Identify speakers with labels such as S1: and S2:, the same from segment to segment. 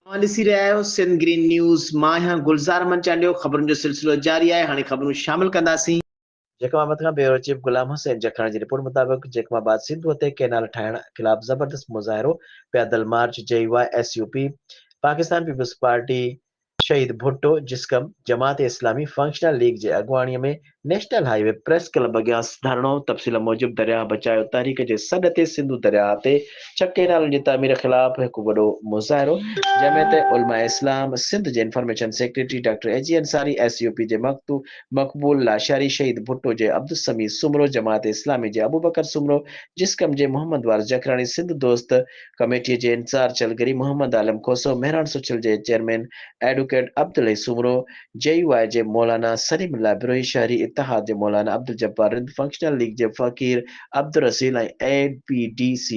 S1: ॾिसी रहिया आहियो सिंध ग्रीन न्यूज़। मां आहियां गुलज़ार मंचांडियो। ख़बरुनि जो सिलसिलो जारी आहे। हाणे ख़बरूं शामिल कंदासीं। जैकमाबाद खां ब्यूरो चीफ गुलाम हुसैन जखण जी रिपोर्ट मुताबिक़ जैकमाबाद सिंधु ते कैनाल ठाहिण ख़िलाफ़ ज़बरदस्त मुज़ाहिरो, पैदल मार्च, JYSUP, पाकिस्तान पीपल्स पार्टी, शहीद भुट्टो, जिस्कम, जमात इस्लामी फंक्शनल लीग जे अॻुवाणीअ में नेशनल हाईवे प्रेस क्लब अॻियां धरणो। तफ़सील मूजिबि दरिया बचायो तहरीक जे सॾ ते सिंधु दरिया ते 6 कैनालनि जी तामीर ख़िलाफ़ हिकु वॾो मुज़ाहिरो, जंहिंमें ते उलमा इस्लाम सिंध जे information secretary doctor AG Ansari, SUP जे मक़बूल लाशारी, शहीद भुट्टो जे अब्दुल समी सुमरो, जमात इस्लामी जे अबूबकर सुमरो, जिस्कम जे मोहम्मद वार जखरानी, सिंध दोस्त कमेटी जे इंसार चलगरी, मोहम्मद आलम खोसो, मेहरान सुछल जे chairman advocate Abdul Soomro, JY जे मौलाना सलीम लाइब्रेरी, शहरी इतिहाद जे मौलाना अब्दुल जब्बार रिंद, फंक्शनल लीग जे फ़कीर अब्दुल रसील ऐं APDC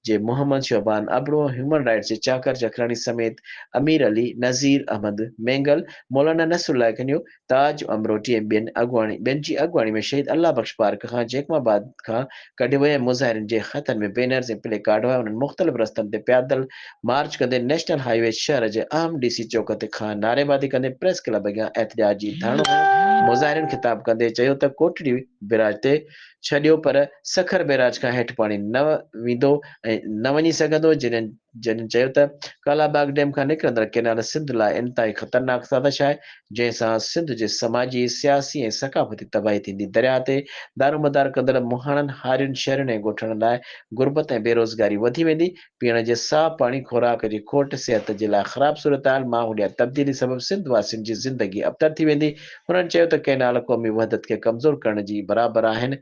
S1: जे मोहम्मद शोबान अबरो, ह्यूमन राइट्स जे चाकर जखरानी समेत अमीर अली, नज़ीर अहमद मेंगल, मौलाना नसरुल्लाह कन्यो, ताज अमरोटी ऐं ॿियनि जी अॻुवाणी में शहीद अल्लाह बख्श पार्क खां जैकमाबाद खां कढे विया मुज़ाहिरनि जे हथनि में बैनर्स ऐं प्ले कार्ड हुआ। उन्हनि मुख़्तलिफ़ रस्तनि ते पैदल मार्च कंदे नेशनल हाईवे शहर जे अहम DC चौक ते खां नारेबाज़ी कंदे प्रेस क्लब अॻियां एहतिजाजी धरणो हयो। मुज़ाहिरनि ख़िताब कंदे चयो त कोटड़ी बैराज ते छॾियो, पर सखर बैराज खां हेठि पाणी न वेंदो ऐं न वञी सघंदो। जॾहिं चयो त कालाबाग डैम खां निकिरंदड़ कैनाल सिंध लाइ इंतिहाई ख़तरनाक साज़िश आहे, जंहिंसां सिंध जे समाजी, सियासी ऐं सक़ाफ़ती तबाही थींदी। दरिया ते दारोमदार कंदड़ मुहाणनि, हारियुनि, शहरनि ऐं ॻोठनि लाइ गुर्बत ऐं बेरोज़गारी वधी वेंदी। पीअण जे साफ़ पाणी, खुराक जी खोट, सिहत जे लाइ ख़राब सूरतहाल, माहौलियात तब्दीली सबबि सिंध वासियुनि जी ज़िंदगी अबतर थी वेंदी। हुननि चयो त कैनाल क़ौमी वहदत खे कमज़ोर करण जी बराबरि आहिनि।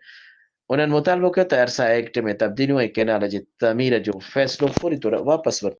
S1: उन्हनि मुतालबो कयो त अरसा एक्ट में तब्दीलियूं ऐं कैनाल जी तमीर जो फ़ैसिलो पूरी तरह वापसि वरितो